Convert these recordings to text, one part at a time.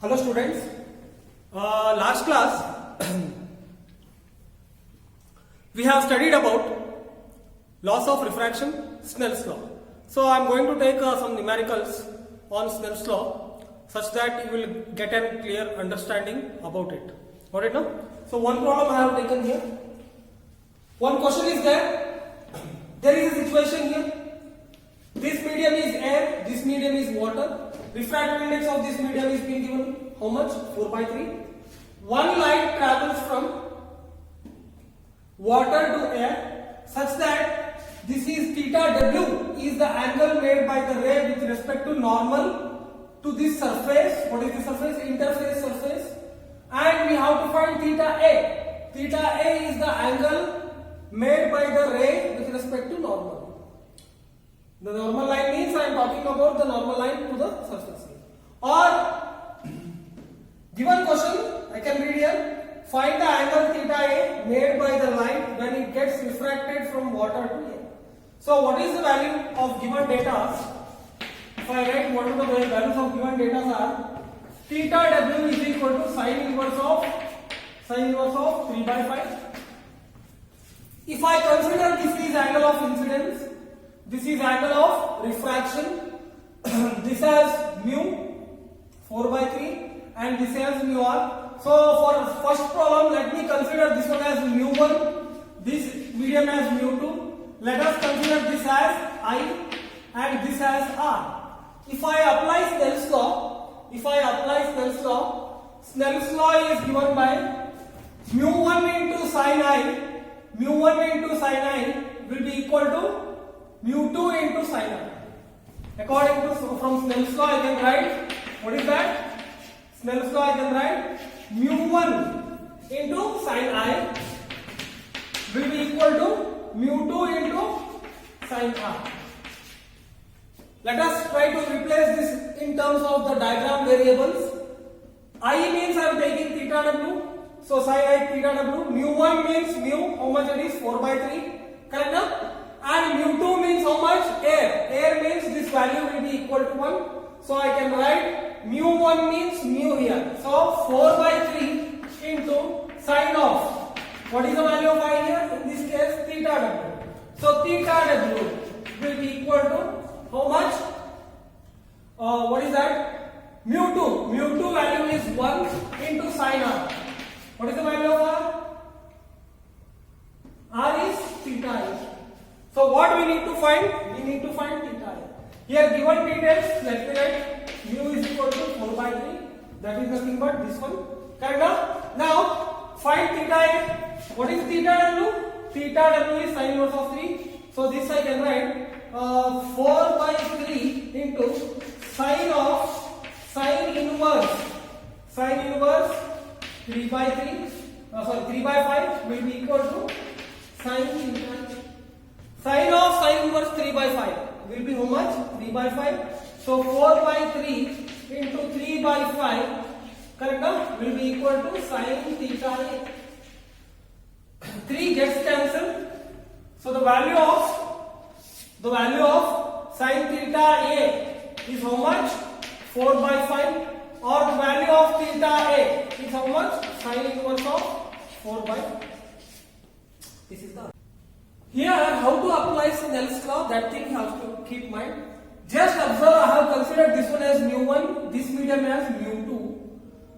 Hello students, last class we have studied about laws of refraction, Snell's law. So I am going to take some numericals on Snell's law such that you will get a clear understanding about it. Got it now? So one problem I have taken here. One question is there. There is a situation here. This medium is air, this medium is water. Refractive index of this medium is being given how much? 4 by 3. One light travels from water to air such that this is theta w is the angle made by the ray with respect to normal to this surface. What is the surface? Interface surface. And we have to find theta a. Theta a is the angle made by the ray with respect to normal. The normal line means I am talking about the normal line to the surface. Or given question, I can read here. Find the angle theta a made by the light when it gets refracted from water to air. So what is the value of given data? If I write what are the values of given data are, theta w is equal to sine inverse of 3 by 5. If I consider this is angle of incidence, this is angle of refraction, this has mu 4 by 3 and this has mu r. So for first problem, let me consider this one as mu 1, this medium as mu 2. Let us consider this as I and this as r. If I apply Snell's law, Snell's law is given by mu 1 into sin I, will be equal to mu 2 into sin I. According to from Snell's law, I can write what is that? Snell's law I can write mu 1 into sin I will be equal to mu 2 into sin R. Let us try to replace this in terms of the diagram variables. I means I am taking theta w. So sin I theta w. Mu 1 means mu, how much it is? 4 by 3. Correct now? And mu 2 means how much? Air. Air means this value will be equal to 1. So I can write mu 1 means mu here. So 4 by 3 into sine of, what is the value of I here? In this case theta w. So theta w will be equal to how much? What is that? Mu 2. Mu 2 value is 1 into sine r. What is the value of r? R is theta I. So what we need to find? We need to find theta I. Here given details, let me write mu is equal to 4 by 3. That is nothing but this one. Correct? Now find theta A. What is theta w? Theta w is sine inverse of 3. So this I can write 4 by 3 into sine of sine inverse 3 by 3 by 5 will be equal to sine theta. Sine of sine inverse 3 by 5 will be how much? 3 by 5. So 4 by 3 into 3 by 5, correct now, will be equal to sine theta A. 3 gets cancelled. So the value of sine theta A is how much? 4 by 5. Or the value of theta A is how much? Sine inverse of 4 by 5. This is the here, how to apply Snell's law, that thing you have to keep in mind. Just observe, I have considered this one as mu 1, this medium as mu 2.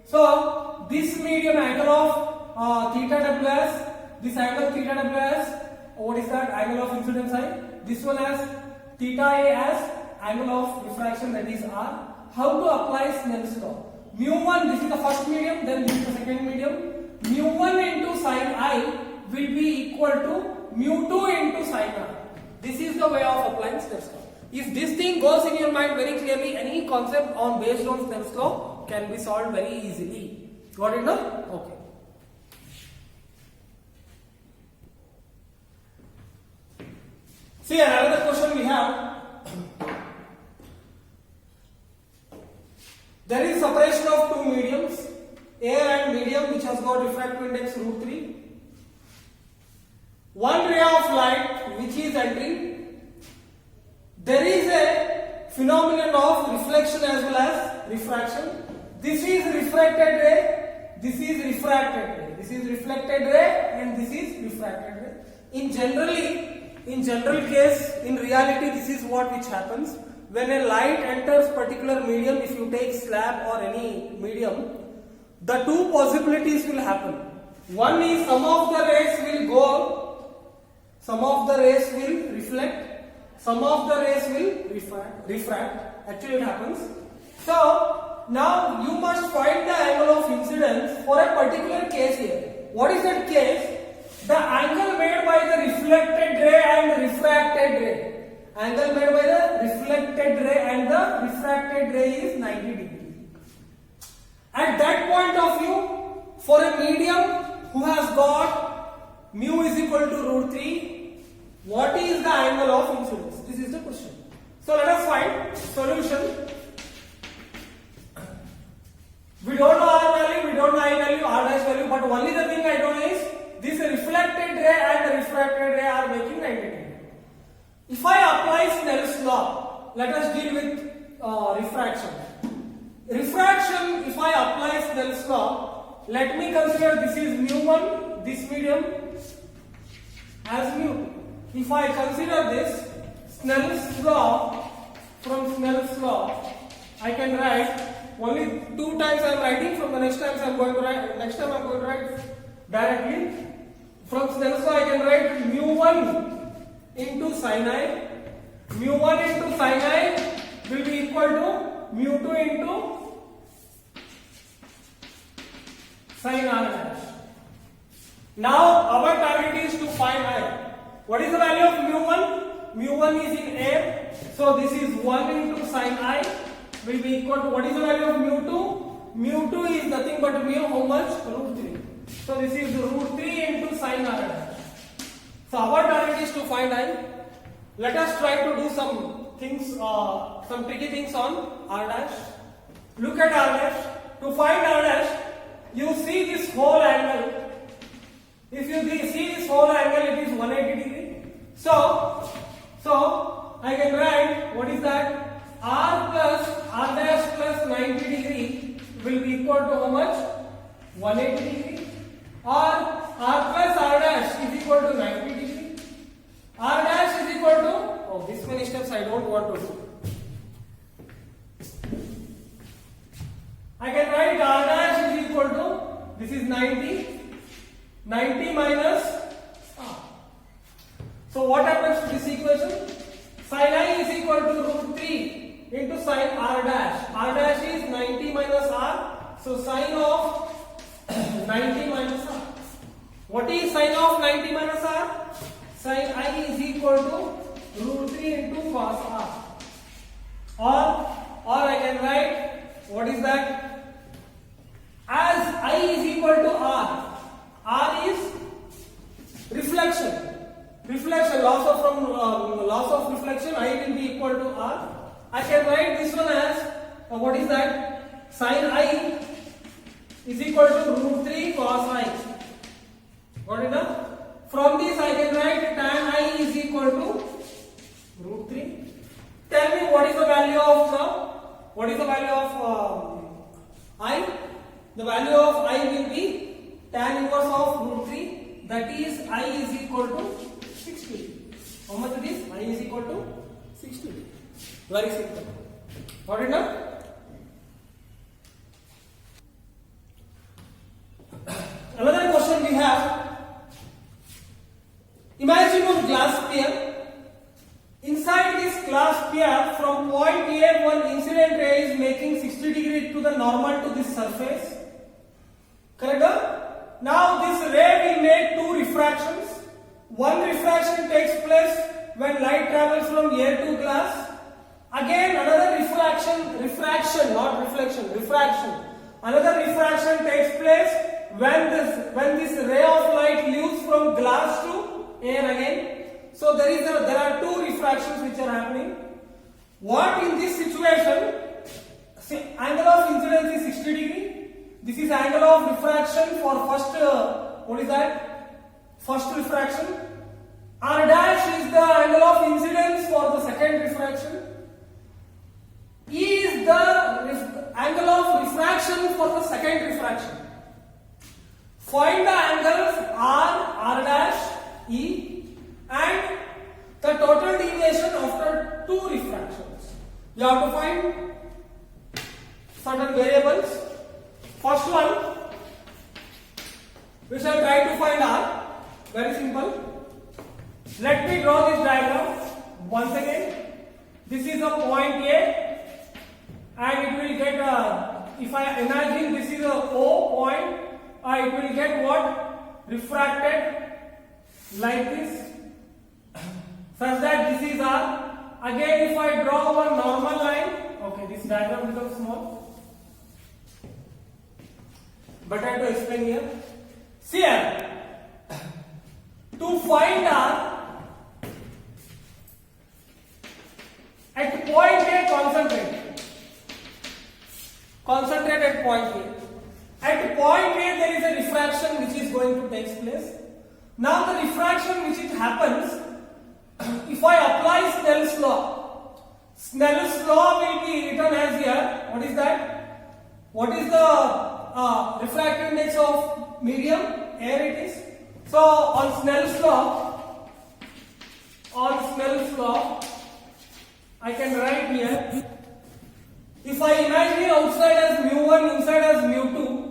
So, this medium angle of theta w as, this angle theta w as, what is that? Angle of incidence I. This one as theta A as angle of refraction, that is r. How to apply Snell's law? Mu 1, this is the first medium, then this is the second medium. Mu 1 into sin I will be equal to mu 2 into sin r. This is the way of applying Snell's law. If this thing goes in your mind very clearly, any concept on based on Snell's law can be solved very easily. Got it now? Okay. See, another question we have. There is separation of two mediums, air and medium, which has got refractive index √3. One ray of light which is entering, there is a phenomenon of reflection as well as refraction. This is refracted ray, this is refracted ray, this is reflected ray, and this is refracted ray. In general case, in reality, this is what which happens when a light enters particular medium. If you take slab or any medium, the two possibilities will happen. One is some of the rays will go, some of the rays will reflect, some of the rays will refract. Actually, it happens. So now you must find the angle of incidence for a particular case here. What is that case? The angle made by the reflected ray and refracted ray. Angle made by the reflected ray and the refracted ray is 90 degrees. At that point of view, for a medium who has got mu is equal to root 3, what is the angle of incidence? This is the question. So let us find solution. We don't know R value, we don't know I value, R dash value, but only the thing I know is this reflected ray and the refracted ray are making 90 degrees. If I apply Snell's law, let us deal with refraction. Refraction, if I apply Snell's law, let me consider this is mu1, this medium as mu. If I consider this Snell's law, from Snell's law, I can write only 2 times I am writing. From the next time I am going to write directly. From Snell's law I can write mu1 into sin I. Mu1 into sin I will be equal to mu2 into sin R dash. Now our target is to find I. What is the value of mu1? Mu1 is in air, so this is 1 into sin I will be equal to, what is the value of mu2? Mu2 is nothing but mu, how much? Root 3. So this is root 3 into sin R dash. So our target is to find I. Let us try to do some things, some tricky things on R dash. Look at R dash. To find R dash, you see this whole angle. If you see this whole angle, it is 180 degree. So I can write, what is that? R dash plus 90 degree will be equal to how much? 180 degree. Or R plus R dash is equal to 90 degree. R dash is equal to, this many steps I don't want to do. I can write R dash is equal to, this is 90 minus R. So what happens to this equation? Sin I is equal to root 3 into sin R dash. R dash is 90 minus R. So sin of 90 minus R. What is sin of 90 minus R? Sin I is equal to root 3 into cos R. Or I can write, what is that? As I is equal to R. R is reflection. Loss of reflection, I will be equal to R. I can write this one as, what is that? Sin I is equal to root 3 cos I. Got enough? From this I can write tan I is equal to root 3. Tell me what is the value of I? The value of I will be tan inverse of root 3. That is I is equal to 60. How much it is? I is equal to 60. Very simple. Got it now? Another question we have. Imagine one glass sphere. Inside this glass sphere, from point A, one incident ray is making 60 degree to the normal to this surface. Correct? Now this ray will make 2 refractions. One refraction takes place when light travels from air to glass. Again another refraction, not reflection, refraction. Another refraction takes place when this ray of light leaves from glass to air again. So there are 2 refractions which are happening. What in this situation? See, angle of incidence is 60 degree. This is angle of refraction for first, what is that? First refraction. R dash is the angle of incidence for the second refraction. E is the angle of refraction for the second refraction. Find the angles R, R dash, E and the total deviation after two refractions. You have to find certain variables. First one, we shall try to find R. Very simple. Let me draw this diagram once again. This is a point A and it will get if I imagine this is a O point, it will get what? Refracted like this, such that this is R. Again, if I draw one normal line, okay, this diagram becomes small. But I have to explain here. See here, to find R, at point A, concentrate at point A. At point A, there is a refraction which is going to take place. Now the refraction which it happens, if I apply Snell's law will be written as here. What is that? What is the refractive index of medium? Air it is. So on Snell's law, I can write here. If I imagine outside as mu1, inside as mu2,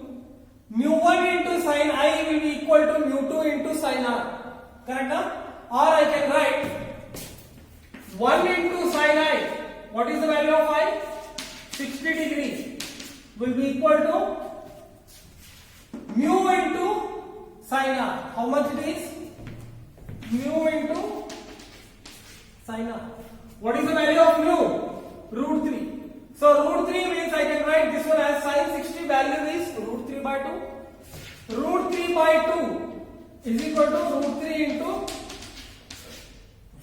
mu1 into sin I will be equal to mu2 into sin R. Correct? Or I can write 1 into sin I. What is the value of I? 60 degree will be equal to mu into sin R. How much it is? Mu into sin R. What is the value of mu? Root 3. So root 3 means I can write this one as sin 60, value is root 3 by 2. Root 3 by 2 is equal to root 3 into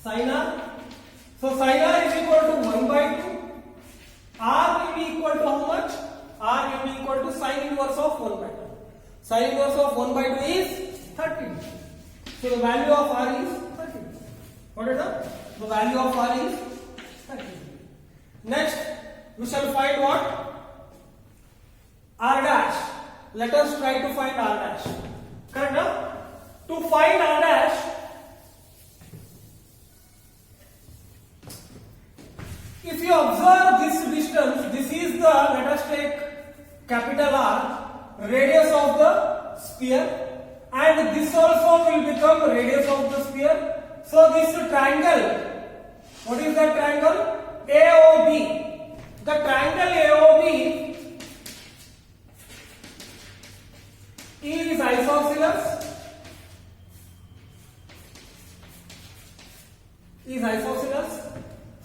sin R. So sin R is equal to 1 by 2. R will be equal to how much? R will be equal to sin inverse of 1 by 2. Sin inverse of 1 by 2 is 30. So the value of R is 30. What is that? The value of R is 30. Next, we shall find what? R dash. Let us try to find R dash. Correct? Now, to find R dash, if you observe this distance, this is the, let us take capital R, radius of the sphere, and this also will become radius of the sphere. So this triangle, what is that triangle? AOB. The triangle AOB is isosceles.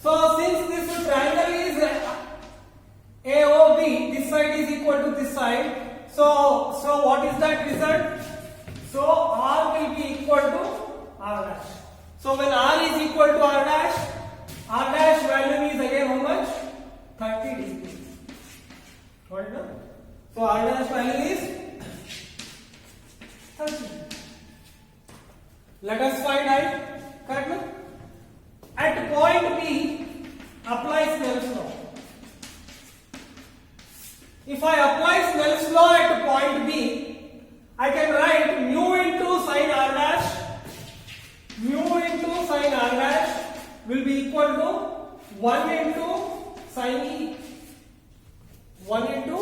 So since this triangle is AOB, this side is equal to this side. So what is that result? So R will be equal to R dash. So when R is equal to R dash value is again how much? 30 degrees. What is that? So R dash value is 30. Let us find I. Correct? No? At point B, apply Snell's law. If I apply Snell's law at point B, I can write mu into sin R dash. Mu into sin R dash will be equal to 1 into sin E. 1 into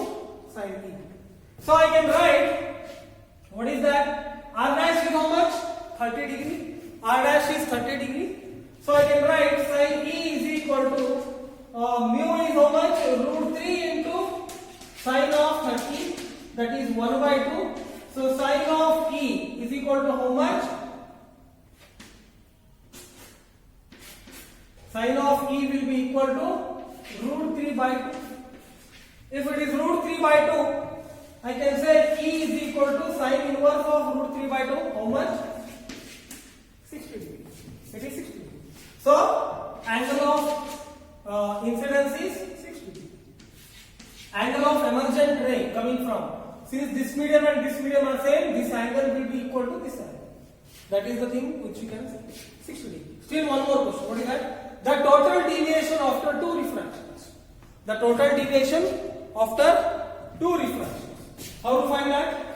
sin E. So I can write, what is that? R dash is how much? 30 degree. R dash is 30 degree. So I can write sin E is equal to mu is how much? Root 3 into sin of 30, that is 1 by 2. So sin of E is equal to how much? Sin of E will be equal to root 3 by 2. If it is root 3 by 2, I can say E is equal to sin inverse of root 3 by 2. How much? 60 degree. It is 60 degree. So, angle of incidence is 60 degree. Angle of emergent ray coming from. Since this medium and this medium are same, this angle will be equal to this angle. That is the thing which you can say. 60 degree. Still one more question. What is that? The total deviation after two refractions. The total deviation after 2 refractions. How to find that?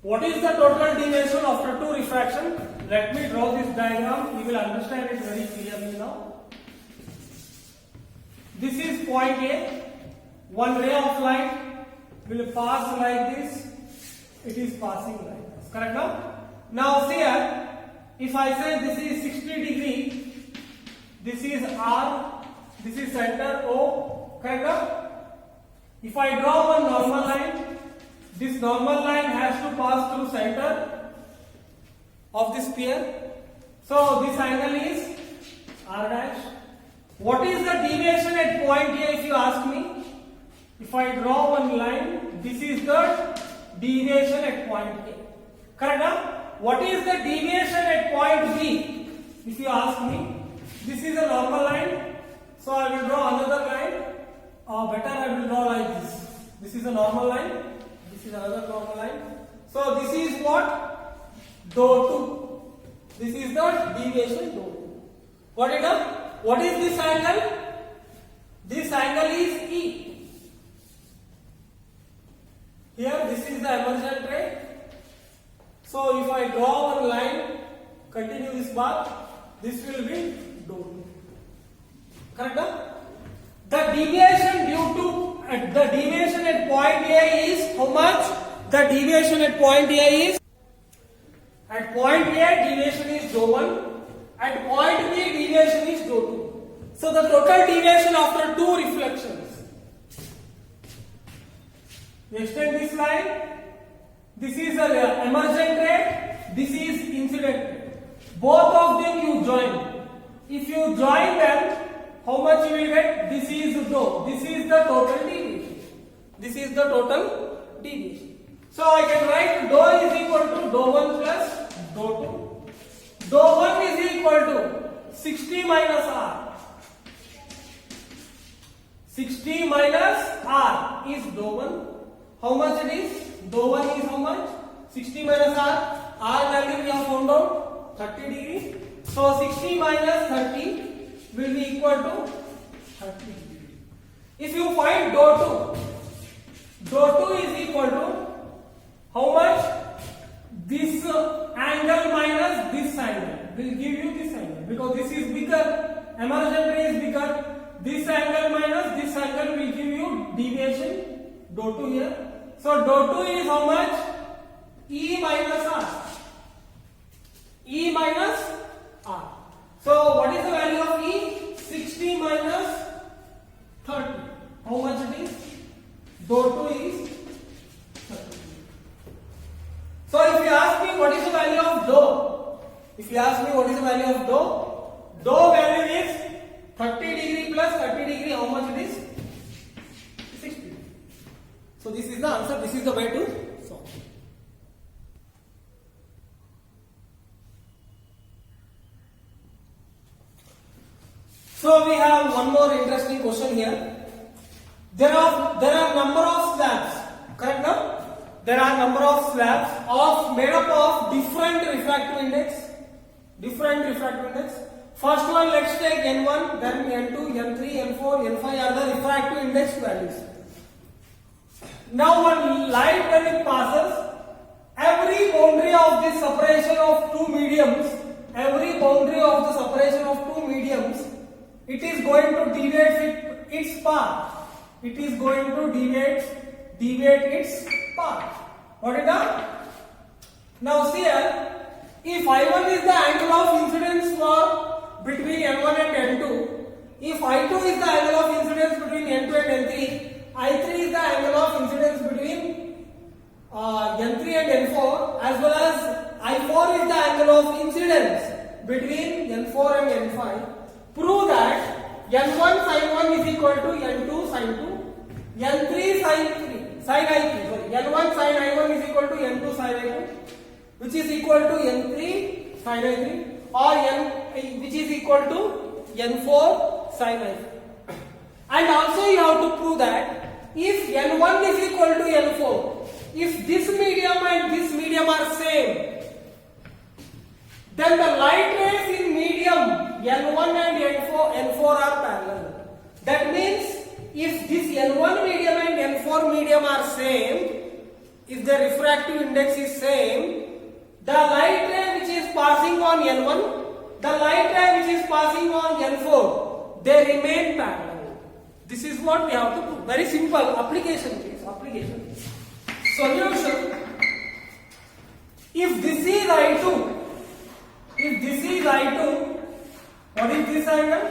What is the total deviation after 2 refraction? Let me draw this diagram. You will understand it very clearly now. This is point A. One ray of light will pass like this. It is passing like this. Correct now? Now see here. If I say this is 60 degree, this is R, this is center O. Correct now? If I draw one normal line, this normal line has to pass through center of the sphere. So this angle is R dash. What is the deviation at point A if you ask me? If I draw one line, this is the deviation at point A. Correct now? What is the deviation at point B? If you ask me, this is a normal line. So I will draw another line. Better I will draw like this. This is a normal line. This is another normal line. So this is what? Dou 2. This is the deviation dou 2. What is it? What is this angle? This angle is E. Here this is the emergent ray. So if I draw one line, continue this path, this will be dou 2. Correct? The deviation due to the deviation at point A is how much? The deviation at point A is, at point A deviation is dou 1, at point B deviation is dou 2. So the total deviation after 2 reflections. We extend this line. This is the emergent ray. This is incident ray. Both of them you join. If you join them, how much you will get? This is dou. This is the total deviation. This is the total deviation. So I can write dou is equal to dou 1 plus dou 2. Dou 1 is equal to 60 minus R. 60 minus R is dou 1. How much it is? Dou 1 is how much? 60 minus R. R value we have found out 30 degree. So 60 minus 30 will be equal to 30 degree. If you find dou 2 is equal to how much? This angle minus this angle will give you this angle, because this is bigger, emergent ray is bigger. This angle minus this angle will give you deviation dou 2 here. So dou 2 is how much? E minus R. E minus R. So what is the value of E? 60 minus 30. How much it is? Dou 2 is 30. So if you ask me what is the value of dou, dou value is 30 degree plus 30 degree. How much it is? 60. So this is the answer. This is the way to solve. So we have one more interesting question here. There are number of slabs. Correct now? There are number of slabs made up of different refractive index. First one, let's take N1, then N2, N3, N4, N5 are the refractive index values. Now when light when it passes, every boundary of the separation of two mediums, it is going to deviate its path. It is going to deviate its path. What is that? Now see here, if I1 is the angle of incidence for between N1 and N2, if I2 is the angle of incidence between N2 and N3, I3 is the angle of incidence between N3 and N4, as well as I4 is the angle of incidence between N4 and N5. Prove that N1 sin 1 is equal to N2 sin 2, N3 sin I3, sorry, N1 sin I1 is equal to N2 sin I2, which is equal to N3 sin I3, or which is equal to N4 sin I4. And also you have to prove that if N1 is equal to N4, if this medium and this medium are same, then the light rays in medium N1 and N4 are parallel. That means if this N1 medium and N4 medium are same, if the refractive index is same, the light ray which is passing on N1, the light ray which is passing on N4, they remain parallel. This is what we have to prove. Very simple application, please. Application. Solution. If this is I2, what is this angle?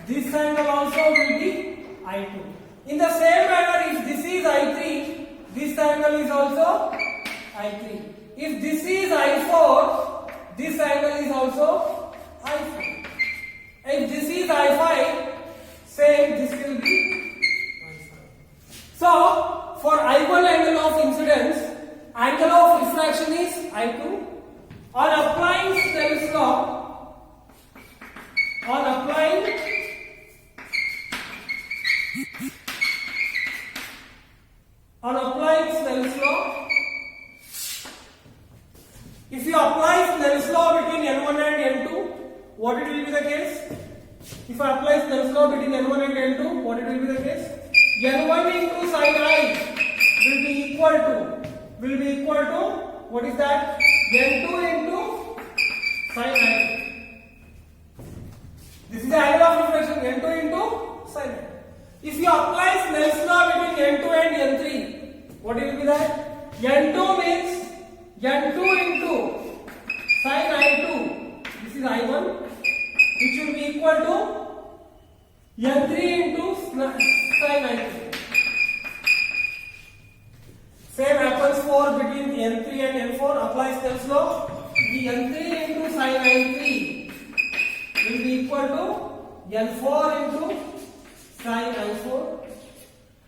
This angle also will be I2. In the same manner, if this is I3, this angle is also I3. If this is I4, this angle is also I4. If this is I5, same, this will be I5. So, for I1 angle of incidence, angle of refraction is I2. On applying Snell's law, if you apply Snell's law between N1 and N2, what it will be the case? If I apply Snell's law between N1 and N2, what it will be the case? N1 into sin I will be equal to what is that? N2 into sin I. This is the angle of refraction, N2 into sin I. If you apply Snell's law between N2 and N3, what will be that? N2 means N2 into sin I2. This is I1, which will be equal to N3 into sin I3. Same happens for between N3 and N4. Apply Snell's law. The N3 into sin I3 will be equal to N4 into sin I4.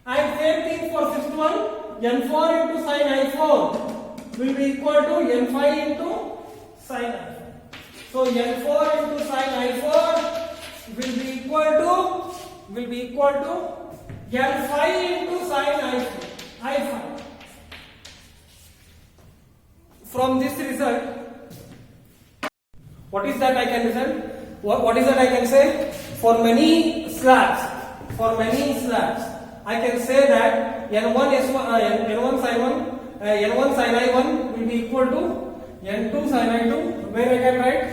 And same thing for fifth one. N4 into sin I4 will be equal to N5 into sin I4. So N4 into sin I4 will be equal to N5 into sin I5. From this result, what is that I can result? What is that I can say? For many slabs, I can say that N1 sin I1 will be equal to N2 sin I2. Where I can write?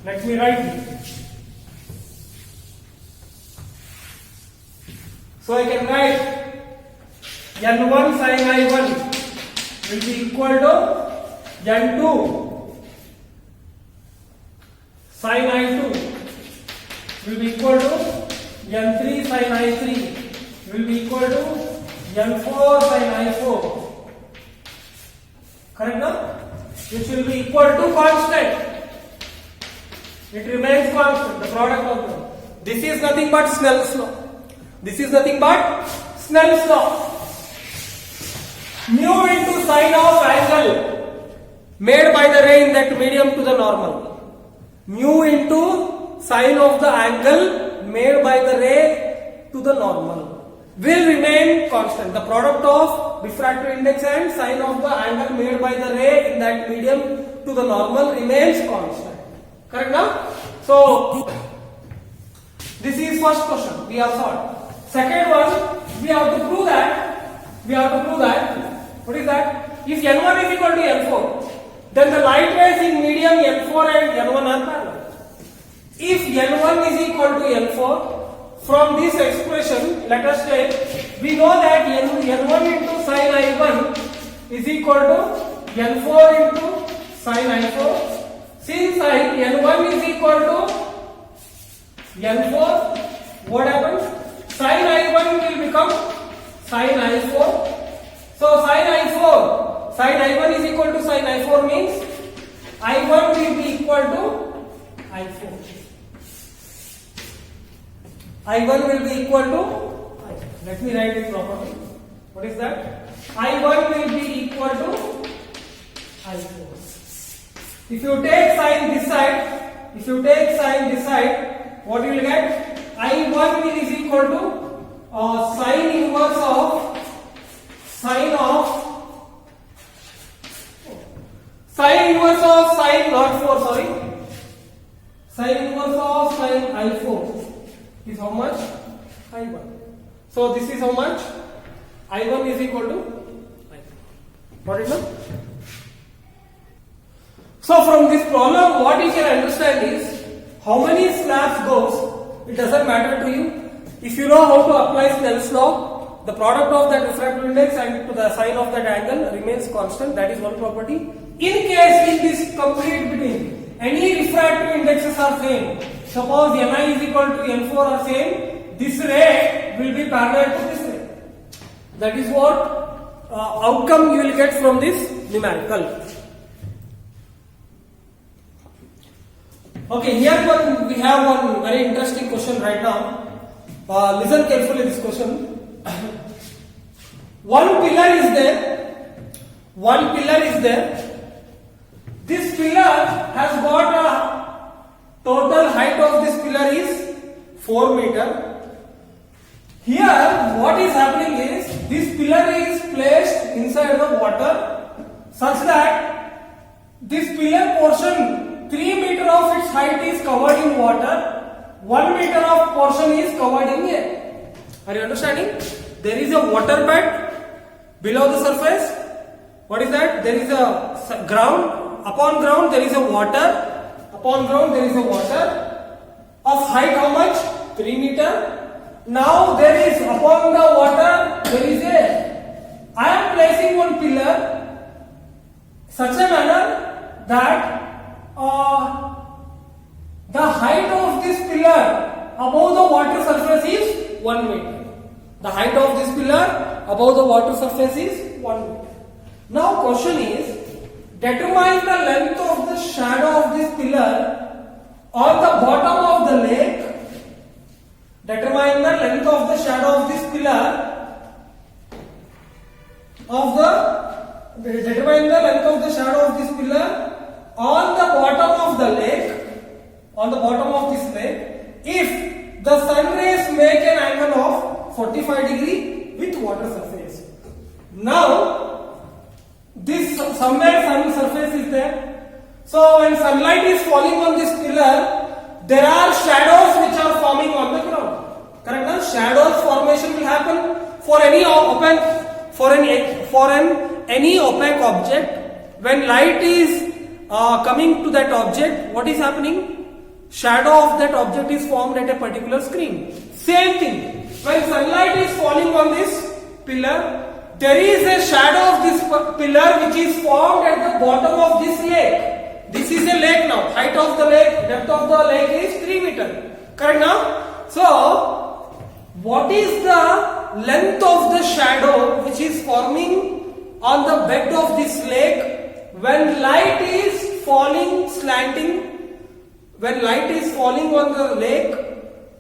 Let me write it. So I can write N1 sin I1 will be equal to N2 sin I2 will be equal to N3 sin I3 will be equal to N4 sin I4. Correct now? Which will be equal to constant. It remains constant, the product of them. This is nothing but Snell's law. Mu into sine of angle made by the ray in that medium to the normal. Mu into sine of the angle made by the ray to the normal will remain constant. The product of diffractive index and sine of the angle made by the ray in that medium to the normal remains constant. Correct now? So, this is first question we have solved. Second one, we have to prove that, what is that? If N1 is equal to N4, then the light rays in medium N4 and N1 are parallel. If N1 is equal to N4, from this expression, let us take, we know that N1 into sin I1 is equal to N4 into sin I4. Since N1 is equal to N4, what happens? Sin I1 will become sin I4. So sin I1 is equal to sin I4 means I1 will be equal to I4. I1 will be equal to I4. Let me write it properly. What is that? I1 will be equal to I4. If you take sine this side, what you will get? I1 is equal to sine inverse of sine not 4, sorry. Sine inverse of sine I4 is how much? I1. So this is how much? I1 is equal to I4. Got it now? So from this problem, what you can understand is how many slabs goes, it doesn't matter to you. If you know how to apply Snell's law, the product of that refractive index and to the sine of that angle remains constant. That is one property. In case in this complete between any refractive indexes are same, suppose Ni is equal to N4 are same, this ray will be parallel to this ray. That is what outcome you will get from this numerical. Okay, here we have one very interesting question right now. Listen carefully this question. One pillar is there. This pillar has got a total height of this pillar is 4 meter. Here what is happening is this pillar is placed inside the water such that this pillar portion 3 meter of its height is covered in water, 1 meter of portion is covered in air. Are you understanding? There is a water bed below the surface. What is that? There is a ground. Upon ground there is a water. Upon ground there is a water. Of height how much? 3 meter. Now there is upon the water there is air. I am placing one pillar such a manner that the height of this pillar above the water surface is 1 meter. The height of this pillar above the water surface is 1 meter. Now question is, determine the length of the shadow of this pillar on the bottom of the lake. Determine the length of the shadow of this pillar determine the length of the shadow of this pillar on the bottom of the lake. On the bottom of this lake, if the sun rays make an angle of 45 degree with water surface. Now, this somewhere sun surface is there. So when sunlight is falling on this pillar, there are shadows which are forming on the ground. Correct? Now, shadows formation will happen for any any opaque object. When light is coming to that object, what is happening? Shadow of that object is formed at a particular screen. Same thing. When sunlight is falling on this pillar, there is a shadow of this pillar which is formed at the bottom of this lake. This is a lake now. Height of the lake, depth of the lake is 3 meter. Correct now? So, what is the length of the shadow which is forming on the bed of this lake when light is falling slanting? When light is falling on the lake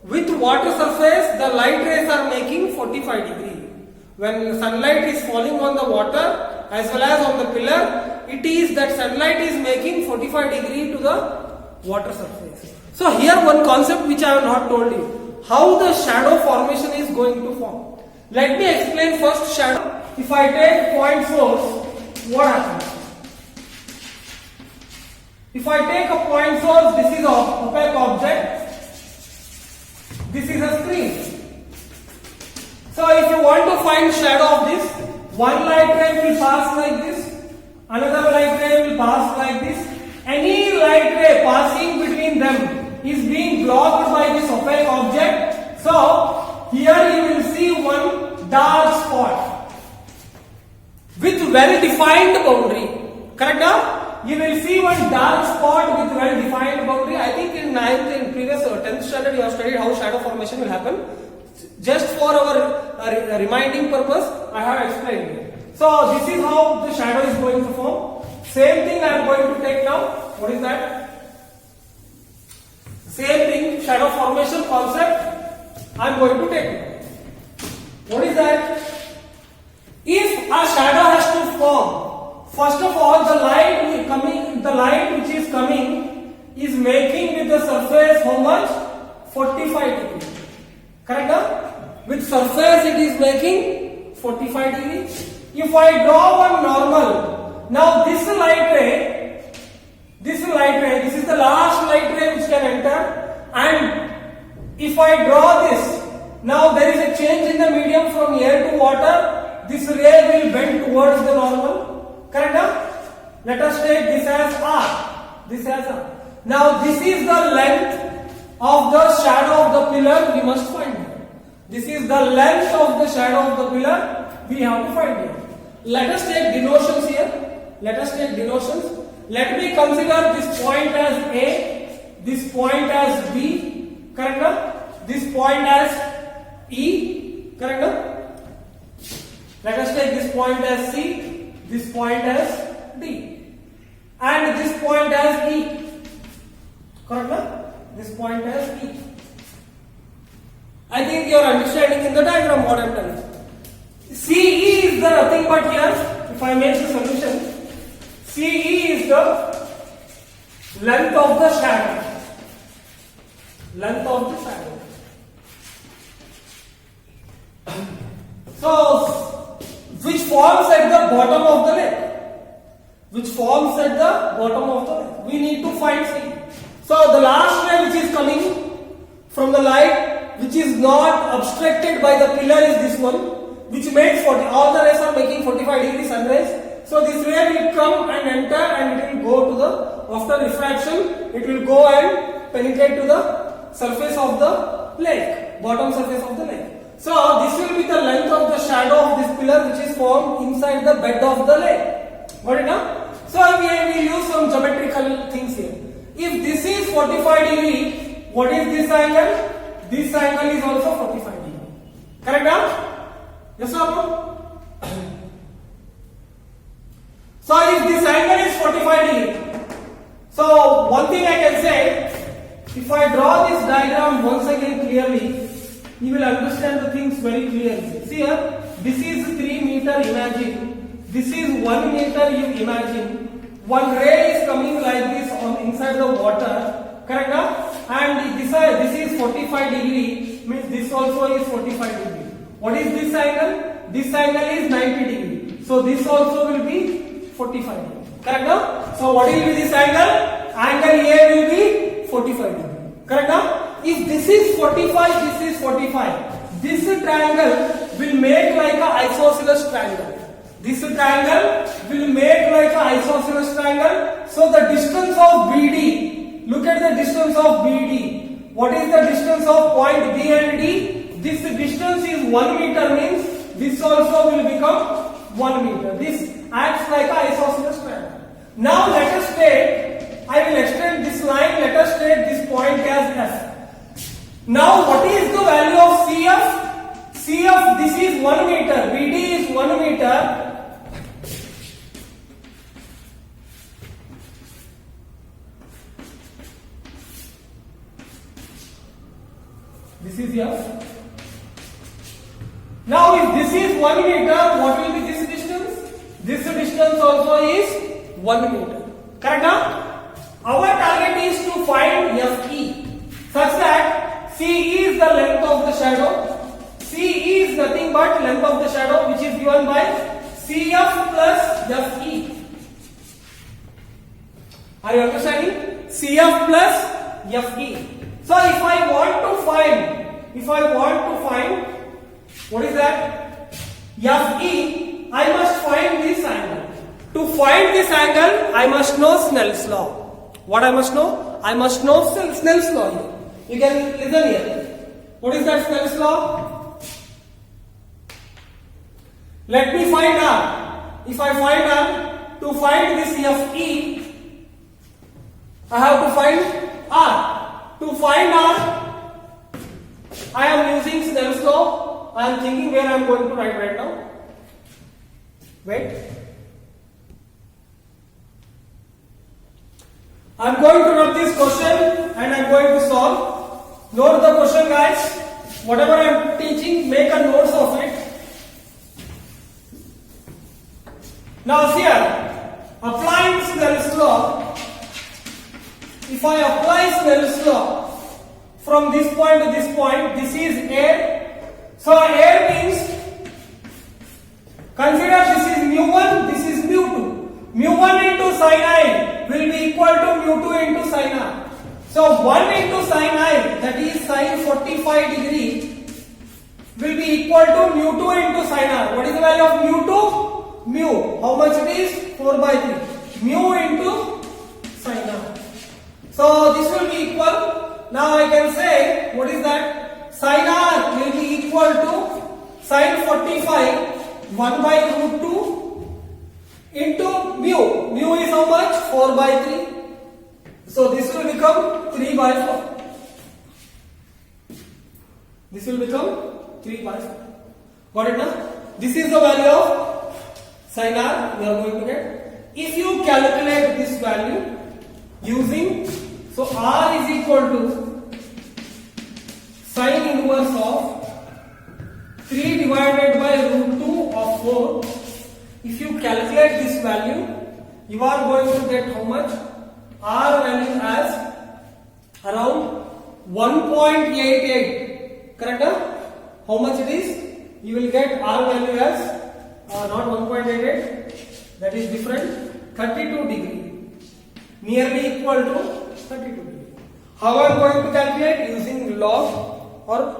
with water surface, the light rays are making 45 degree. When sunlight is falling on the water as well as on the pillar, it is that sunlight is making 45 degree to the water surface. So here one concept which I have not told you, how the shadow formation is going to form. Let me explain first shadow. If I take point source, what happens? If I take a point source, this is an opaque object, this is a screen. So if you want to find shadow of this, one light ray will pass like this, another light ray will pass like this. Any light ray passing between them is being blocked by this opaque object. So here you will see one dark spot with well-defined boundary. Correct now? You will see one dark spot with well-defined boundary. I think in 9th and previous 10th standard you have studied how shadow formation will happen. Just for our reminding purpose, I have explained it. So this is how the shadow is going to form. Same thing I am going to take now. What is that? Same thing, shadow formation concept I am going to take. What is that? If a shadow has to form, first of all, the light which is coming is making with the surface how much? 45 degree. Correct? With surface it is making 45 degree. If I draw one normal, now this light ray, this is the last light ray which can enter, and if I draw this, now there is a change in the medium from air to water, this ray will bend towards the normal. Correct? Let us take this as R. This as R. Now this is the length of the shadow of the pillar we must find it. This is the length of the shadow of the pillar we have to find it. Let us take denotions here. Let me consider this point as A, this point as B, correct? This point as E, correct? Let us take this point as C, this point as D, and this point as E, correct? This point as E. I think you are understanding in the diagram what I am telling. CE is the nothing but here, if I make the solution, CE is the length of the shadow. So, which forms at the bottom of the lake? We need to find C. So, the last ray which is coming from the light, which is not obstructed by the pillar, is this one, which makes 40. All the rays are making 45 degree sun rays. So this ray will come and enter, and it will go to the, after refraction, it will go and penetrate to the surface of the lake, bottom surface of the lake. So this will be the length of the shadow of this pillar which is formed inside the bed of the lake. Got it now? So we use some geometrical things here. If this is 45 degree, what is this angle? This angle is also 45 degree. Correct now? Yes or no? So if this angle is 45 degree, so one thing I can say, if I draw this diagram once again clearly, you will understand the things very clearly. See here, this is 3 meter, imagine. This is 1 meter, you imagine. One ray is coming like this on inside the water, correct now? And this is 45 degree, means this also is 45 degree. What is this angle? This angle is 90 degree. So this also will be 45 degree. Correct now? So what will be this angle? Angle A will be 45 degree. Correct now? If this is 45, this is 45. This triangle will make like a isosceles triangle. This triangle will make like a isosceles triangle. So the distance of BD, look at the distance of BD. What is the distance of point B and D? This distance is 1 meter, means this also will become 1 meter. This acts like a isosceles triangle. Now let us take, I will extend this line, let us take this point as F. Now what is the value of CF? CF, this is 1 meter, BD is 1 meter. This is F. Now if this is 1 meter, what will be this distance? This distance also is 1 meter. Correct now? Our target is to find FE such that CE is the length of the shadow. CE is nothing but length of the shadow, which is given by CF plus FE. Are you understanding? CF plus FE. So if I want to find, what is that? FE, I must find this angle. To find this angle, I must know Snell's law. What I must know? I must know Snell's law here. You can listen here. What is that Snell's law? Let me find R. If I find R, to find this FE, I have to find R. To find R, I am using Snell's law. I am thinking where I am going to write right now. Wait. I am going to rub this question and I am going to solve. Note the question, guys. Whatever I am teaching, make a notes of it. Now here, applying Snell's law. If I apply Snell's law, from this point to this point. This is air. So air means, consider this is mu1, this is mu2. Mu1 into sin I will be equal to mu2 into sin I. So 1 into sin I, that is sin 45 degree, will be equal to mu2 into sin R. What is the value of mu2? Mu. How much it is? 4 by 3. Mu into sin R. So this will be equal. Now I can say, what is that? Sin R will be equal to sin 45 1 by root 2 into mu. Mu is how much? 4 by 3. So this will become 3 by 4. This will become 3 by 4. Got it now? This is the value of sin R we are going to get. If you calculate this value using, so R is equal to sin inverse of 3 divided by root 2 of 4. If you calculate this value, you are going to get how much? R value as around 1.88. Correct? How much it is? You will get R value as not 1.88, that is different, 32 degree, nearly equal to 32 degree. How I am going to calculate? Using log, or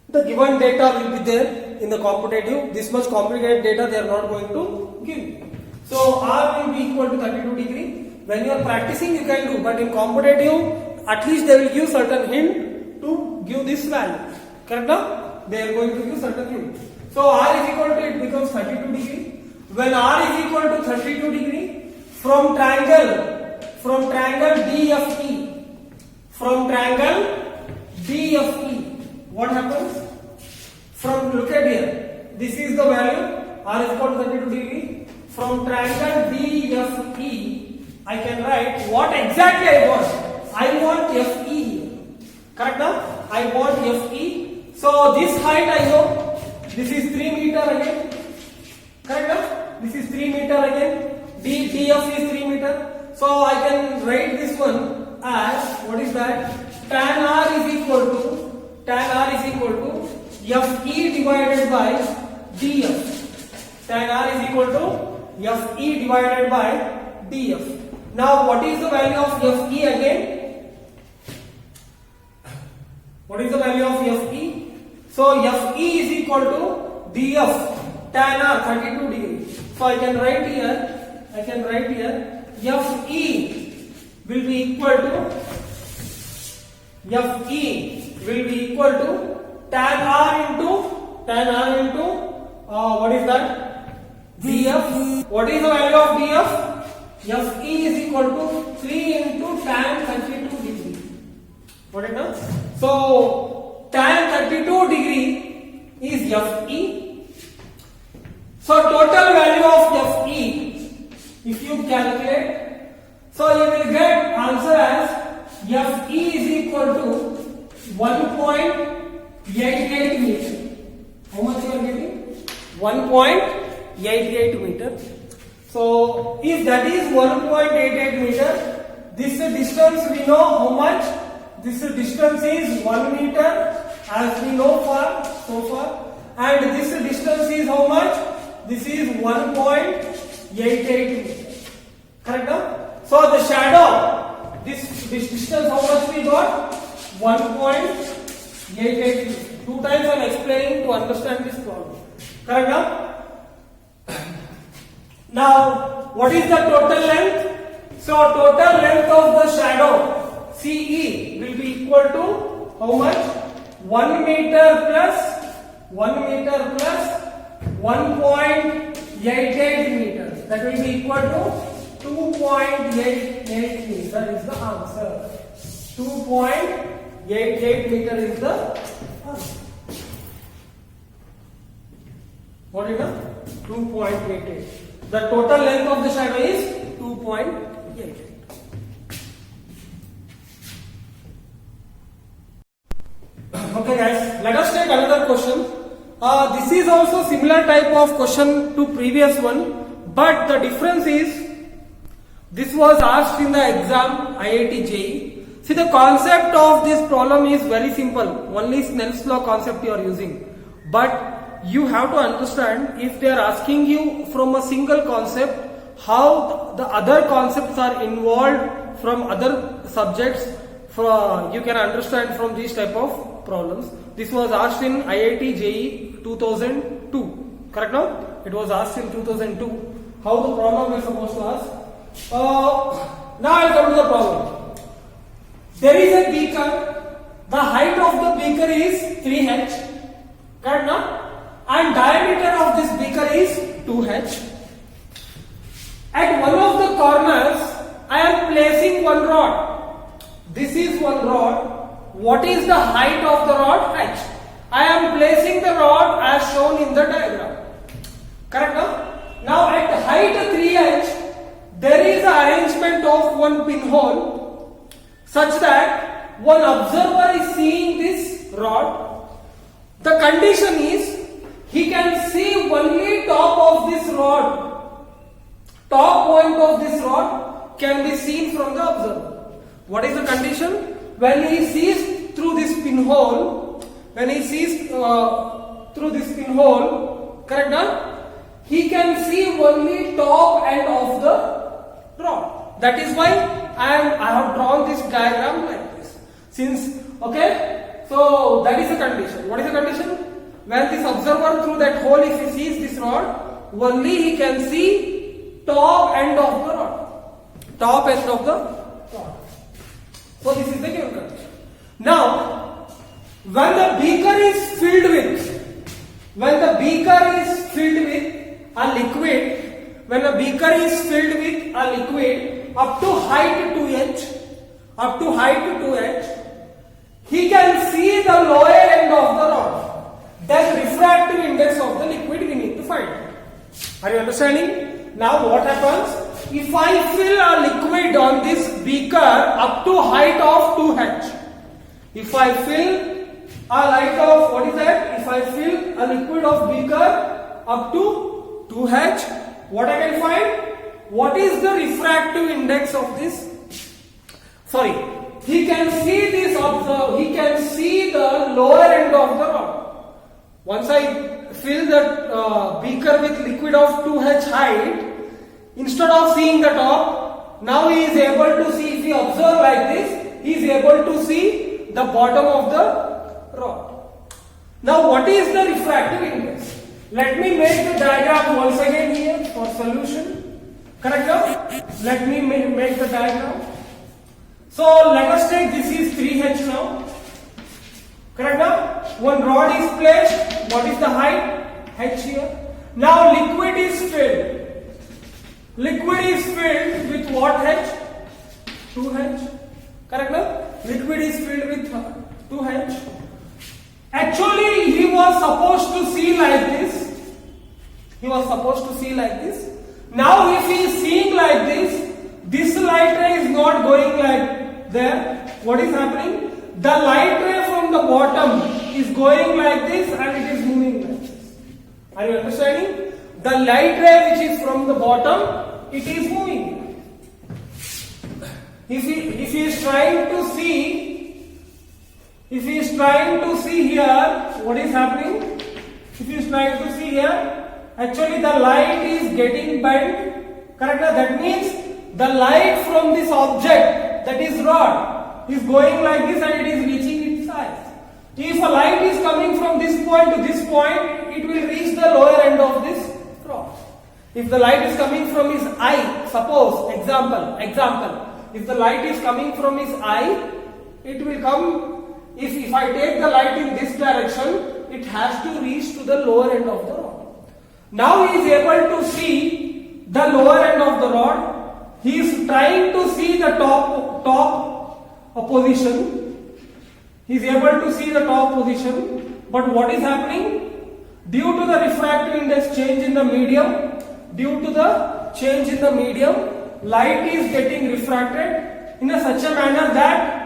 the given data will be there in the computative. This much complicated data they are not going to give you. So R will be equal to 32 degree. When you are practicing you can do, but in computative at least they will give certain hint to give this value. Correct now? They are going to give certain hint. So R is equal to, it becomes 32 degree. When R is equal to 32 degree, from triangle DFE, what happens? Look at here, this is the value, R is equal to 32 degree. From triangle DFE, I can write what exactly I want. I want FE here. Correct now? I want FE. So this height I know, this is 3 meter again. Correct now? This is 3 meter again. DF is 3 meter. So I can write this one as, what is that? Tan R is equal to FE divided by DF. Tan R is equal to FE divided by DF. Now what is the value of FE again? What is the value of FE? So FE is equal to DF tan R 32 degree. So I can write here FE will be equal to tan R into what is that? DF. What is the value of DF? FE is equal to 3 into tan 32 degree. What it does? So tan 32 degree is FE. So total value of FE, if you calculate, so you will get answer as FE is equal to 1.88 meter. How much you are getting? 1.88 meter. So if that is 1.88 meter, this distance we know how much? This distance is 1 meter as we know so far, and this distance is how much? This is 1.88 meter. Correct now? So the shadow, this distance how much we got? 1.88 meter. 2 times I am explaining to understand this problem. Correct now? Now, what is the total length? So, total length of the shadow CE will be equal to how much? 1 meter plus 1.88 meters. That will be equal to 2.88 meter is the answer. 2.88 meter is the answer. What is that? 2.88. The total length of the shadow is 2.88. Okay guys, let us take another question. This is also similar type of question to previous one, but the difference is this was asked in the exam IIT JEE. See, the concept of this problem is very simple. Only Snell's law concept you are using. But you have to understand, if they are asking you from a single concept, how the other concepts are involved from other subjects, you can understand from these type of problems. This was asked in IIT JEE 2002. Correct now? It was asked in 2002. How the problem is supposed to ask. Now I will come to the problem. There is a beaker. The height of the beaker is 3h. Correct now? And diameter of this beaker is 2h. At one of the corners, I am placing one rod. This is one rod. What is the height of the rod? H. I am placing the rod as shown in the diagram. Correct now? Now at height 3h, there is an arrangement of one pinhole such that one observer is seeing this rod. The condition is he can see only top of this rod. Top point of this rod can be seen from the observer. What is the condition? When he sees through this pinhole, correct now? He can see only top end of the rod. That is why I have drawn this diagram like this. So that is the condition. What is the condition? When this observer through that hole, if he sees this rod, only he can see top end of the rod. Top end of the rod. So this is the given condition. Now, when the beaker is filled with a liquid up to height 2h, he can see the lower end of the rod. Then refractive index of the liquid we need to find. Are you understanding? Now what happens? If I fill a liquid on this beaker up to height of 2h, if I fill a liquid of beaker up to 2h, what I can find? What is the refractive index of this? He can see this he can see the lower end of the rod. Once I fill the beaker with liquid of 2h height, instead of seeing the top, now he is able to see, if he observe like this, he is able to see the bottom of the rod. Now what is the refractive index? Let me make the diagram once again here for solution. Correct now? Let me make the diagram. So let us take this is 3h now. Correct now? One rod is placed. What is the height? H here. Now liquid is filled. Liquid is filled with what h? 2h. Correct now? Liquid is filled with 2h. Actually, he was supposed to see like this. Now, if he is seeing like this light ray is not going like there. What is happening? The light ray from the bottom is going like this and it is moving like this. Are you understanding? The light ray which is from the bottom, it is moving. If he is trying to see here, what is happening? If he is trying to see here, actually the light is getting bent. Correct? That means the light from this object, that is rod, is going like this and it is reaching its eyes. If a light is coming from this point to this point, it will reach the lower end of this rod. If the light is coming from his eye, suppose, example, if the light is coming from his eye, it will come, if I take the light in this direction, it has to reach to the lower end of the rod. Now he is able to see the lower end of the rod. He is trying to see the top position. He is able to see the top position. But what is happening? Due to the refractive index change in the medium, light is getting refracted in such a manner that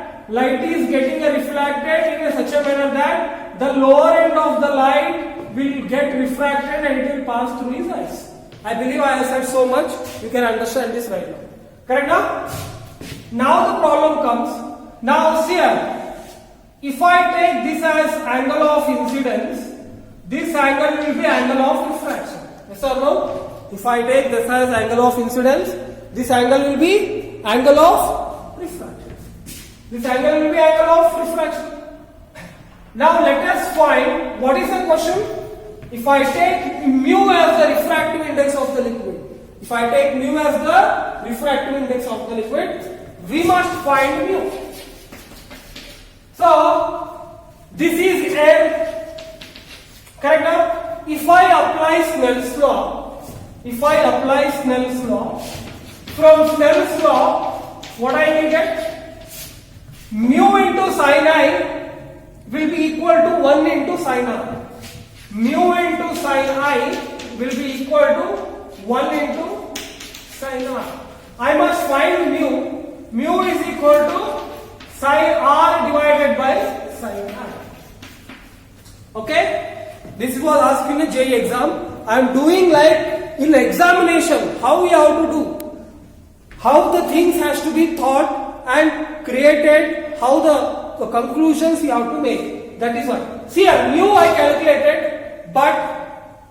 the lower end of the light will get refracted and it will pass through his eyes. I believe I have said so much, you can understand this right now. Correct now? Now the problem comes, Now see here, if I take this as angle of incidence, this angle will be angle of refraction. Yes or no? If I take this as angle of incidence, this angle will be angle of refraction. This angle will be angle of refraction. Now let us find what is the question. If I take mu as the refractive index of the liquid, if I take mu as the refractive index of the liquid, we must find mu. So this is air, correct now? If I apply Snell's law, from Snell's law, what I will get? Mu into sin I will be equal to 1 into sin r. Mu into sin I will be equal to 1 into sin r. I must find mu. Mu is equal to sin r divided by sin I. Okay? This was asked in a JEE exam. I am doing like in examination how we have to do. How the things has to be thought and created, how the conclusions we have to make. That is what. See here, mu I calculated, but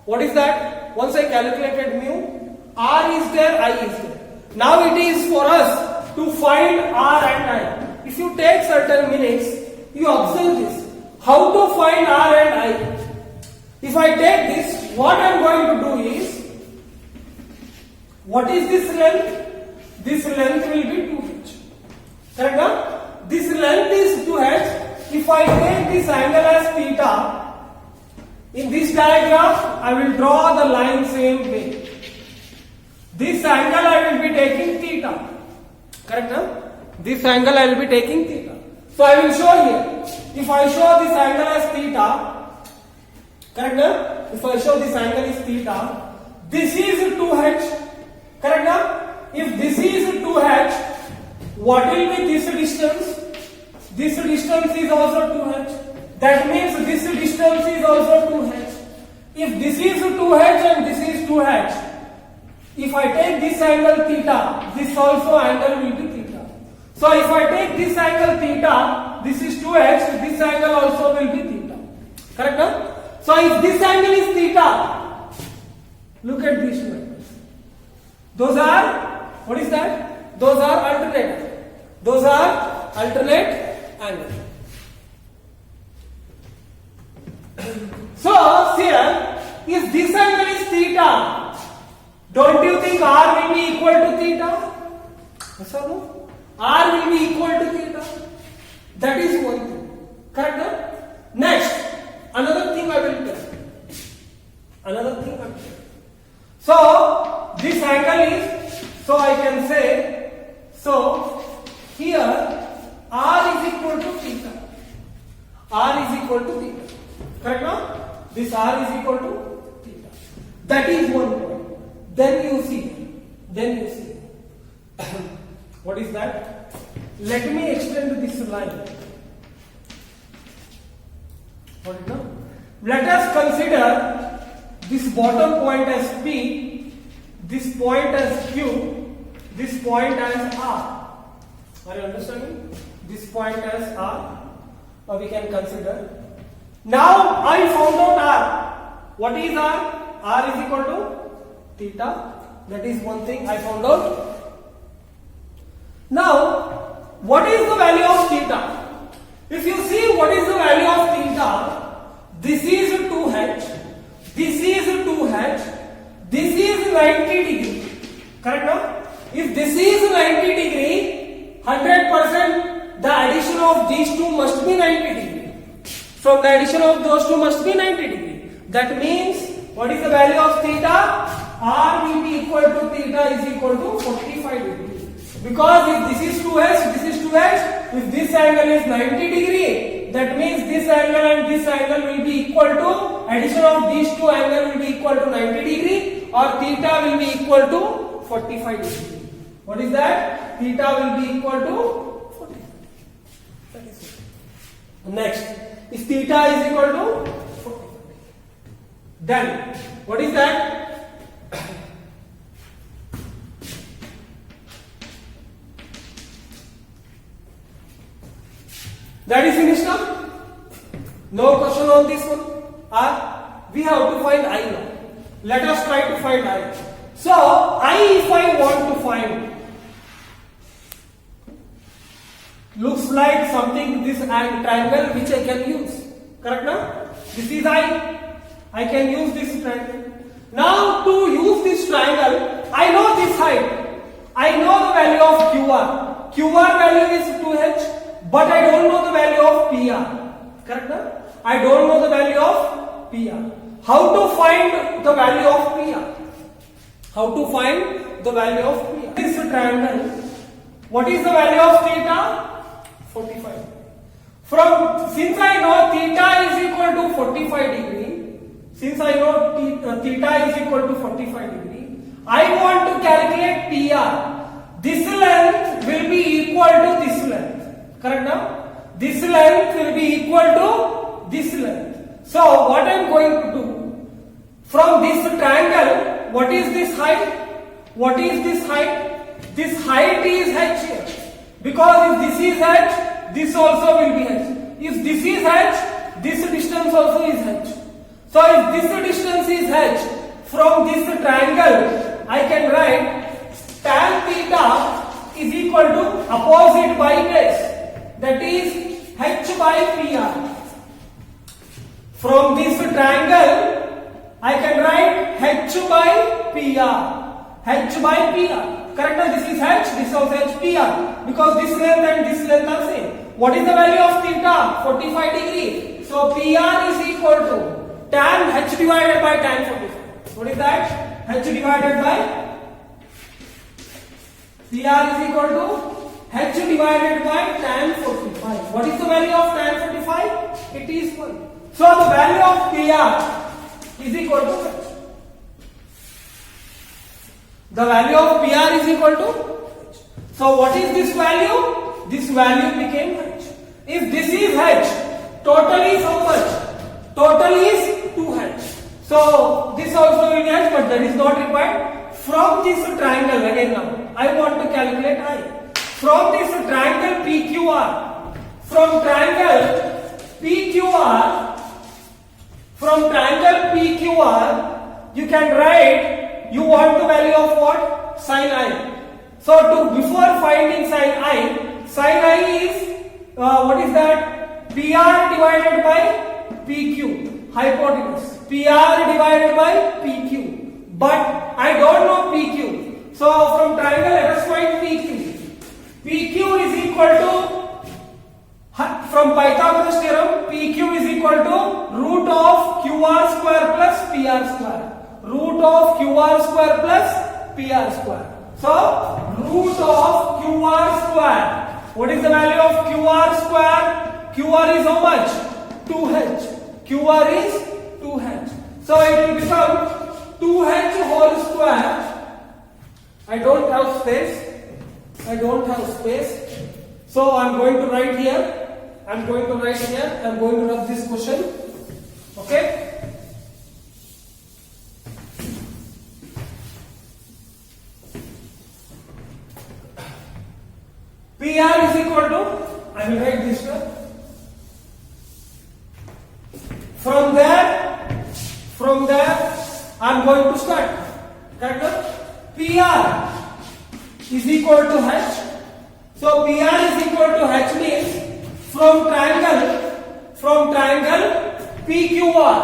what is that? Once I calculated mu, r is there, I is there. Now it is for us to find r and I. If you take certain minutes, you observe this. How to find r and I? If I take this, what I am going to do is, what is this length? This length will be 2h. Correct now? This length is 2h. If I take this angle as theta, in this diagram, I will draw the line same way. This angle I will be taking theta. Correct now? This angle I will be taking theta. So I will show here. If I show this angle as theta, correct now? If I show this angle is theta, this is 2h. Correct now? If this is 2h, what will be this distance? This distance is also 2h. That means this distance is also 2h. If this is 2h and this is 2h, if I take this angle theta, this also angle will be theta. So if I take this angle theta, this is 2h, this angle also will be theta. Correct now? So if this angle is theta, look at these two angles. Those are, what is that? Those are alternate. Those are alternate angles. So here, if this angle is theta, don't you think r will be equal to theta? Yes or no? R will be equal to theta. That is one thing. Correct now? Next, another thing I will tell. So this angle is, so I can say, so here r is equal to theta. R is equal to theta. Correct now? This r is equal to theta. That is one point. Then you see. What is that? Let me extend this line. What is that? Let us consider this bottom point as P, this point as Q, this point as R. Are you understanding? This point as R, or we can consider. Now I found out R. What is R? R is equal to theta. That is one thing I found out. Now, what is the value of theta? If you see what is the value of theta, this is 2h, this is 2h, this is 90 degree. Correct now? If this is 90 degree, 100% the addition of these two must be 90 degree. From the addition of those two must be 90 degree. That means, what is the value of theta? R will be equal to theta is equal to 45 degree. Because if this is 2h, this is 2h, if this angle is 90 degree, that means this angle and this angle will be equal to, addition of these two angles will be equal to 90 degree, or theta will be equal to 45 degree. What is that? Theta will be equal to 45. That is it. Next, if theta is equal to 45. Then, what is that? That is finished now. No question on this one. We have to find I now. Let us try to find I. So I, if I want to find, looks like something, this triangle which I can use. Correct now? This is I can use this triangle. Now to use this triangle, I know this height. I know the value of QR. QR value is 2h, but I don't know the value of PR. Correct now? I don't know the value of PR. How to find the value of PR? How to find the value of PR? This triangle. What is the value of theta? 45. Since I know theta is equal to 45 degree, since I know theta is equal to 45 degree, I want to calculate PR. This length will be equal to this length. Correct now? This length will be equal to this length. So what I am going to do, from this triangle, what is this height? What is this height? This height is h here. Because if this is h, this also will be h. If this is h, this distance also is h. So if this distance is h, from this triangle, I can write tan theta is equal to opposite by base. That is h by PR. From this triangle, I can write h by PR. H by PR. Correct now? This is h, this is also h PR. Because this length and this length are same. What is the value of theta? 45 degree. So PR is equal to tan h divided by tan 45. What is that? H divided by PR is equal to h divided by tan 45. What is the value of tan 45? It is 1. So the value of PR is equal to h. The value of PR is equal to h. So what is this value? This value became h. If this is h, total is how much? Total is 2h. So this also will be h, but that is not required. From this triangle, again now, I want to calculate I. From this triangle PQR, from triangle PQR, you can write, you want the value of what? Sin I. So before finding sin I is, what is that? PR divided by PQ, hypotenuse. PR divided by PQ. But I don't know PQ. So from triangle, let us find PQ. PQ is equal to, from Pythagoras theorem, PQ is equal to root of QR square plus PR square. Root of QR square plus PR square. So root of QR square. What is the value of QR square? QR is how much? 2h. QR is 2h. So it will become 2h whole square. I don't have space. So I am going to write here. I am going to rub this question. Okay. PR is equal to, I will write this one. From there, I am going to start. Correct? PR is equal to h. So PR is equal to h means from triangle PQR,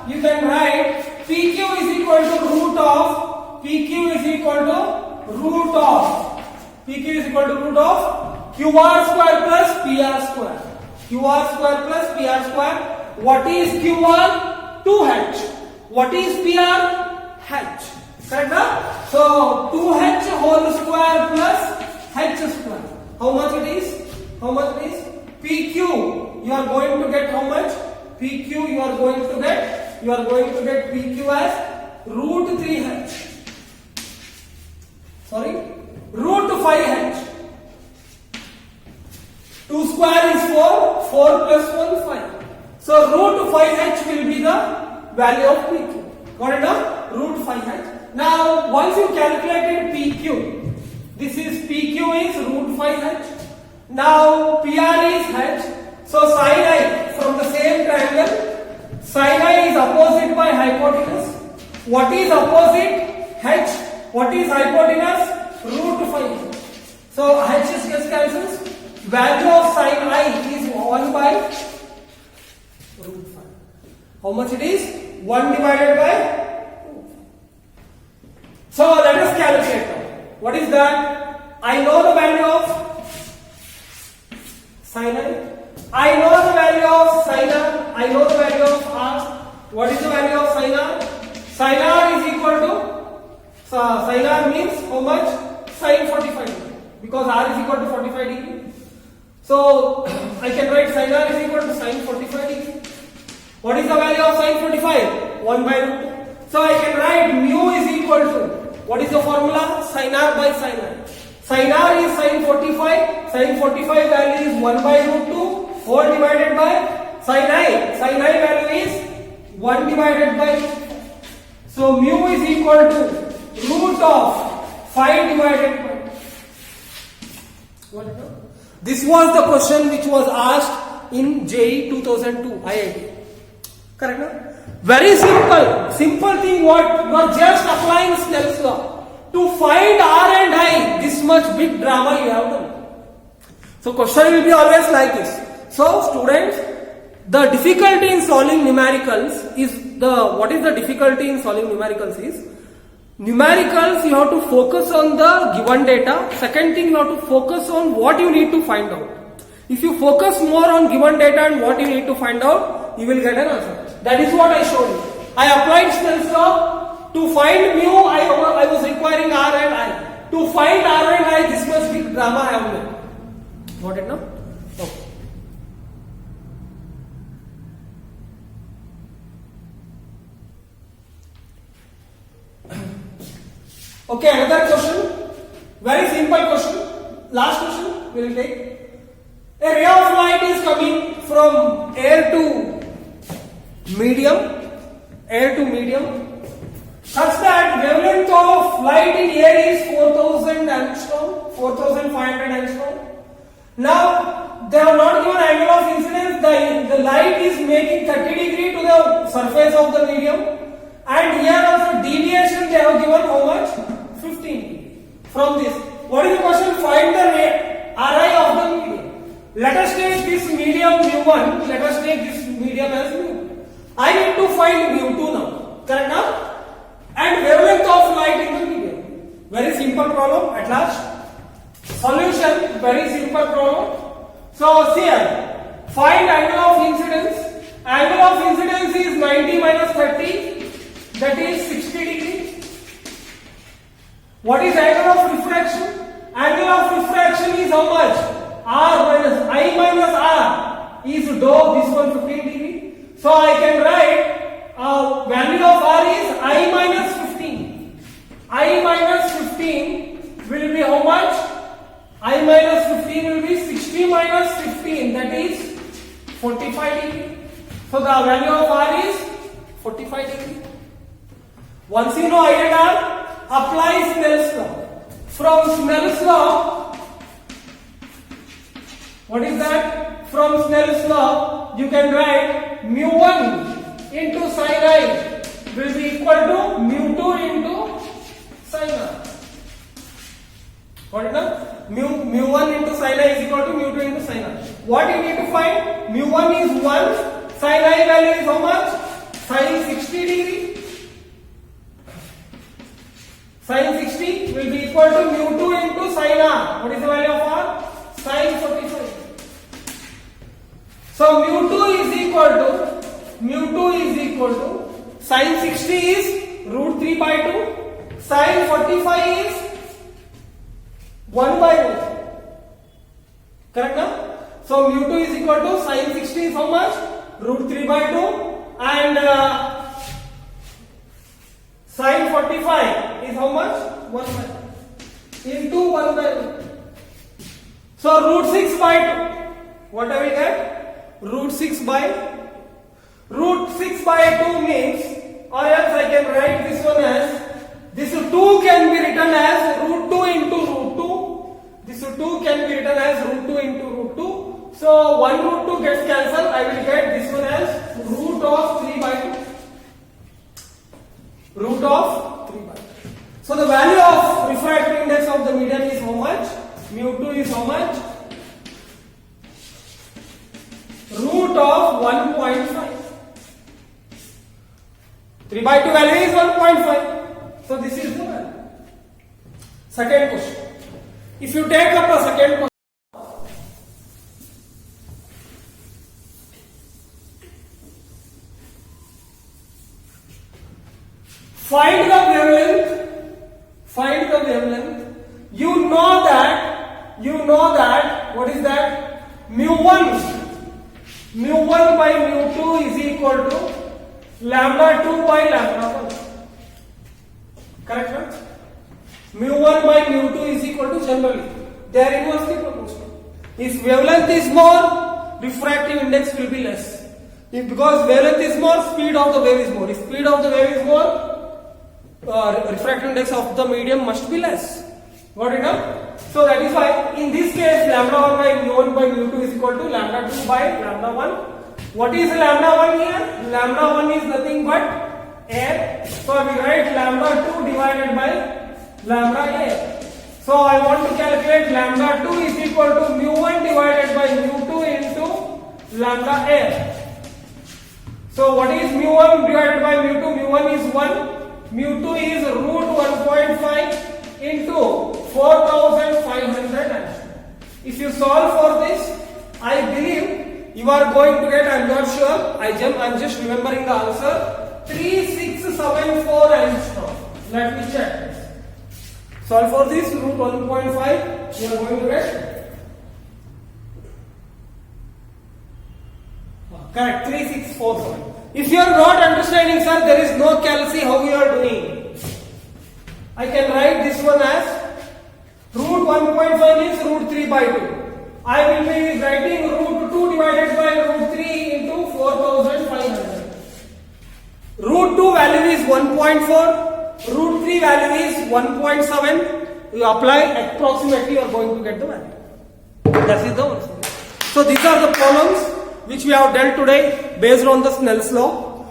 you can write PQ is equal to root of QR square plus PR square. QR square plus PR square. What is QR? 2h. What is PR? h. Correct now? So 2h whole square plus h square. How much it is? PQ. You are going to get how much? PQ you are going to get PQ as root 3h. Root 5h. 2 square is 4. 4 plus 1 5. So root 5h will be the value of PQ. Got it now? Root 5h. Now once you calculated PQ, this is PQ is root 5h. Now PR is H. So sin I from the same triangle, sin I is opposite by hypotenuse. What is opposite? H. What is hypotenuse? Root 5. So H is just cancels. Value of sin I is 1 by root 5. How much it is? 1 divided by 2. So let us calculate now. What is that? I know the value of sin I. I know the value of sin R. I know the value of R. What is the value of sin R? Sin R is equal to, sin R means how much? Sin 45 degree. Because R is equal to 45 degree. So I can write sin R is equal to sin 45 degree. What is the value of sin 45? 1 by root 2. So I can write mu is equal to, what is the formula? Sin R by sin I. Sin R is sin 45. Sin 45 value is 1 by root 2 whole divided by sin I. Sin I value is 1 divided by. So mu is equal to root of 5 divided by. What? This was the question which was asked in JEE 2002 IIT. Correct? No? Very simple. Simple thing what? You are just applying Snell's law. To find R and I, this much big drama you have done. So question will be always like this. So students, the difficulty in solving numericals is what is the difficulty in solving numericals is, numericals you have to focus on the given data. Second thing, you have to focus on what you need to find out. If you focus more on given data and what you need to find out, you will get an answer. That is what I showed you. I applied Snell's law. To find mu, I was requiring R and I. To find R and I, this much big drama I have made. Got it now? Okay. Okay, another question. Very simple question. Last question we will take. A ray of light is coming from air to medium, such that wavelength of light in air is 4000 angstrom, 4500 angstrom. Now they have not given angle of incidence. The light is making 30 degree to the surface of the medium, and here also deviation they have given how much? 15 degree. From this, what is the question? Find the Ri of the medium. Let us take this medium mu1. Let us take this medium as mu. I need to find mu2 now. Correct now? And wavelength of light in the medium. Very simple problem at last. Solution, very simple problem. So here, find angle of incidence. Angle of incidence is 90 minus 30, that is 60 degree. What is angle of refraction? Angle of refraction is how much? I minus R is dou, this one 15 degree. So I can write value of R is I minus 15. I minus 15 will be how much? I minus 15 will be 60 minus 15, that is 45 degree. So the value of R is 45 degree. Once you know I and R, apply Snell's law. From Snell's law, what is that? From Snell's law, you can write mu1 into sin I will be equal to mu2 into sin R. What is that? Mu1 into sin I is equal to mu2 into sin R. What you need to find? Mu1 is 1, sin I value is how much? Sin 60 degree. Sin 60 will be equal to mu2 into sin R. What is the value of R? Sin 45. So mu2 is equal to sin 60 is root 3 by 2. Sin 45 is 1 by root. Correct now? So mu2 is equal to sin 60 is how much? Root 3 by 2, and sin 45 is how much? 1 by 2 into 1 by root. So root 6 by 2. What do we get? Root 6 by 2 means, or else I can write this one as, this 2 can be written as root 2 into root 2. This 2 can be written as root 2 into root 2. So 1 root 2 gets cancelled. I will get this one as root of 3 by 2. Root of 3 by 2. So the value of refractive index of the medium is how much? Mu2 is how much? Root of 1.5. 3 by 2 value is 1.5. So this is the value. Second question. If you take up the second question, find the wavelength. Find the wavelength. You know that. What is that? Mu1 by mu2 is equal to lambda 2 by lambda 1. Correct, right? Mu1 by mu2 is equal to, generally they are inversely proportional. If wavelength is more, refractive index will be less. If because wavelength is more, speed of the wave is more. If speed of the wave is more, refractive index of the medium must be less. Got it now? So that is why in this case lambda 1 by mu2 is equal to lambda 2 by lambda 1. What is lambda 1 here? Lambda 1 is nothing but air. So we write lambda 2 divided by lambda air. So I want to calculate lambda 2 is equal to mu1 divided by mu2 into lambda air. So what is mu1 divided by mu2? Mu1 is 1. Mu2 is root 1.5 into 4500. If you solve for this, I believe you are going to get, I am not sure, I am just remembering the answer, 3674 angstrom. Let me check. Solve for this, root 1.5, you are going to get correct, 3647. If you are not understanding, sir, there is no calci how you are doing. I can write this one as root 1.5 is root 3 by 2. I will be writing root 2 divided by root 3 into 4500. Root 2 value is 1.4. Root 3 value is 1.7. You apply approximately, you are going to get the value. That is the answer. So these are the problems which we have dealt today based on the Snell's law.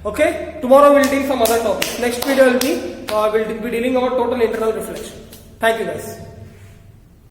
Okay, tomorrow we will deal some other topics. Next video will be dealing about total internal reflection. Thank you guys.